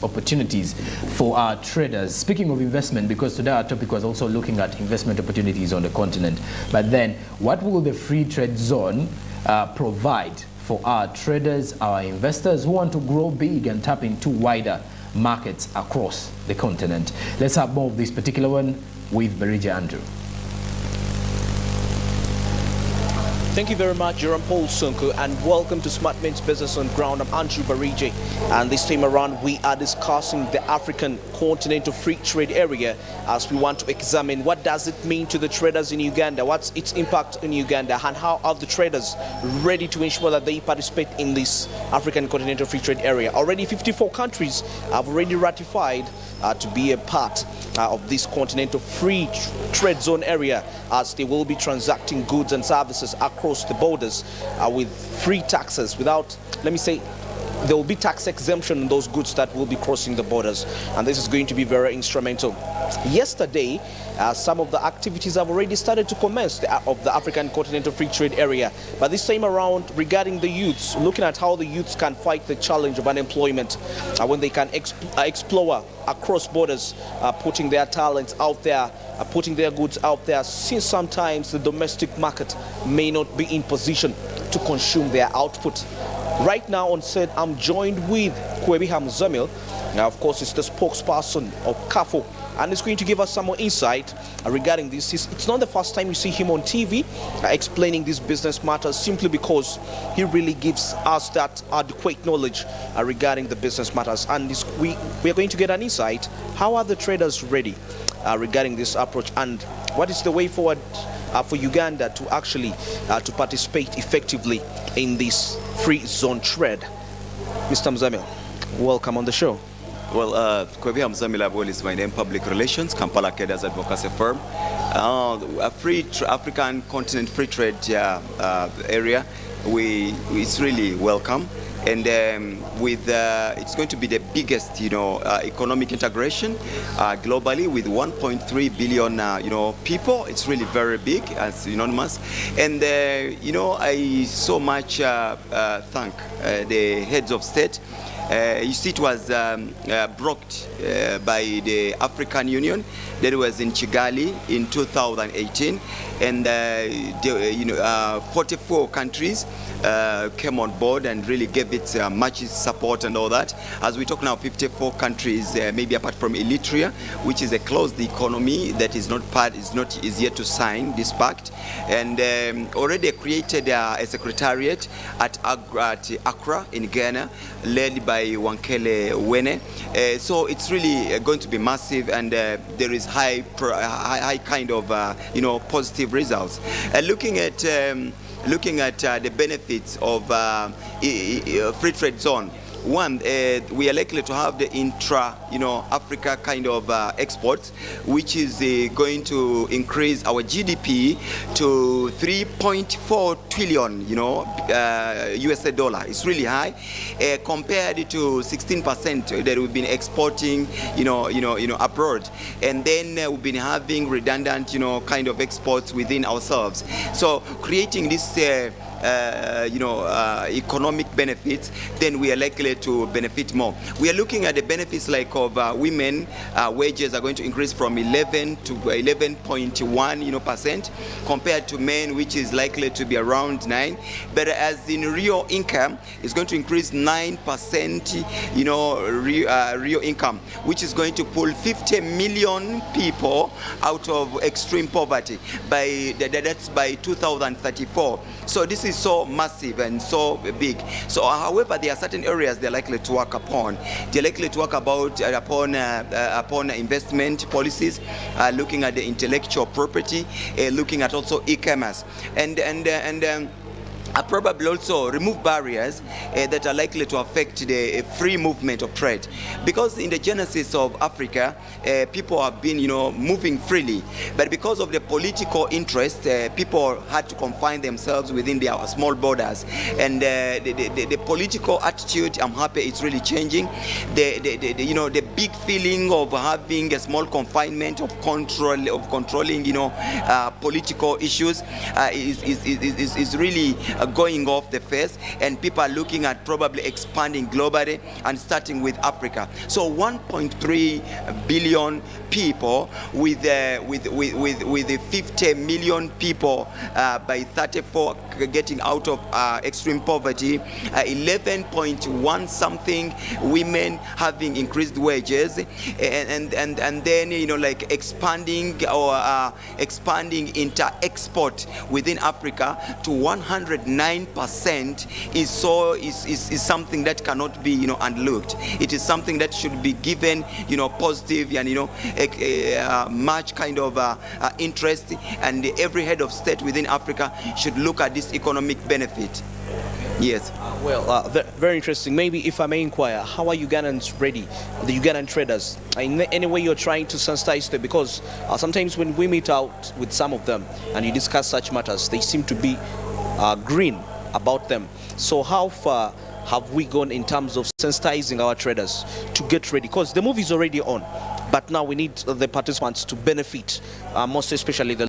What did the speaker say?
opportunities for our traders. Speaking of investment, because today our topic was also looking at investment opportunities on the continent, but then what will the free trade zone provide for our traders, our investors who want to grow big and tap into wider markets across the continent? Let's have more of this particular one with Berija Andrew. Thank you very much, Jerome Paul Sunku, and welcome to Smart Men's Business on Ground. I'm Andrew Barije, and this time around we are discussing the African Continental Free Trade Area as we want to examine what does it mean to the traders in Uganda, what's its impact in Uganda, and how are the traders ready to ensure that they participate in this African Continental Free Trade Area. Already 54 countries have already ratified to be a part of this Continental Free Trade Zone area, as they will be transacting goods and services across the borders with free taxes without, let me say, there will be tax exemption on those goods that will be crossing the borders, and this is going to be very instrumental. Yesterday, some of the activities have already started to commence of the African Continental Free Trade Area, but this time around regarding the youths, looking at how the youths can fight the challenge of unemployment when they can explore across borders, putting their talents out there, putting their goods out there, since sometimes the domestic market may not be in position to consume their output. Right now on set, I'm joined with Kwebi Hamzamil. Now, of course, it's the spokesperson of CAFO, and he's going to give us some more insight regarding this. It's not the first time you see him on TV explaining these business matters, simply because he really gives us that adequate knowledge regarding the business matters. And we are going to get an insight. How are the traders ready regarding this approach, and what is the way forward for Uganda to actually to participate effectively in this free zone trade? Mr. Mzamil, welcome on the show. Well, Kwebi Hamzamil is my name, public relations, Kampala Keders Advocacy Firm. A African continent free trade area, it's really welcome. And it's going to be the biggest, economic integration globally, with 1.3 billion, people. It's really very big, as unanimous. And I so much thank the heads of state. You see, it was brought by the African Union. That was in Kigali in 2018, and 44 countries came on board and really gave it much support and all that. As we talk now, 54 countries, maybe apart from Eritrea, which is a closed economy that is is yet to sign this pact, and already created a secretariat at Accra in Ghana, led by Wankele Wene. So it's really going to be massive, and there is high kind of positive results. Looking at the benefits of free trade zone. One, we are likely to have the Africa kind of exports, which is going to increase our GDP to 3.4 trillion, USA dollar. It's really high compared to 16% that we've been exporting, abroad. And then we've been having redundant, kind of exports within ourselves. So creating this economic benefits, then we are likely to benefit more. We are looking at the benefits like of women. Wages are going to increase from 11 to 11.1% compared to men, which is likely to be around 9. But as in real income, it's going to increase 9%, real income, which is going to pull 50 million people out of extreme poverty. That's by 2034. So this is so massive and so big. So however, there are certain areas they're likely to work upon. They're likely to work upon investment policies, looking at the intellectual property, looking at also e-commerce, and probably also remove barriers that are likely to affect the free movement of trade. Because in the genesis of Africa, people have been, moving freely. But because of the political interest, people had to confine themselves within their small borders. And the political attitude, I'm happy, it's really changing. The big feeling of having a small confinement of controlling, political issues is really going off the face, and people are looking at probably expanding globally and starting with Africa. So 1.3 billion people with 50 million people by 34 getting out of extreme poverty, 11.1 something women having increased wages, and then, you know, like expanding into export within Africa to 109% is something that cannot be, you know, unlooked. It is something that should be given, you know, positive and, you know, much kind of interest, and every head of state within Africa should look at this economic benefit. Yes. Well, very interesting. Maybe if I may inquire, how are Ugandans ready, the Ugandan traders? In any way you're trying to sensitize them? Because sometimes when we meet out with some of them and you discuss such matters, they seem to be green about them. So how far have we gone in terms of sensitizing our traders to get ready? Because the movie is already on, but now we need the participants to benefit, most especially the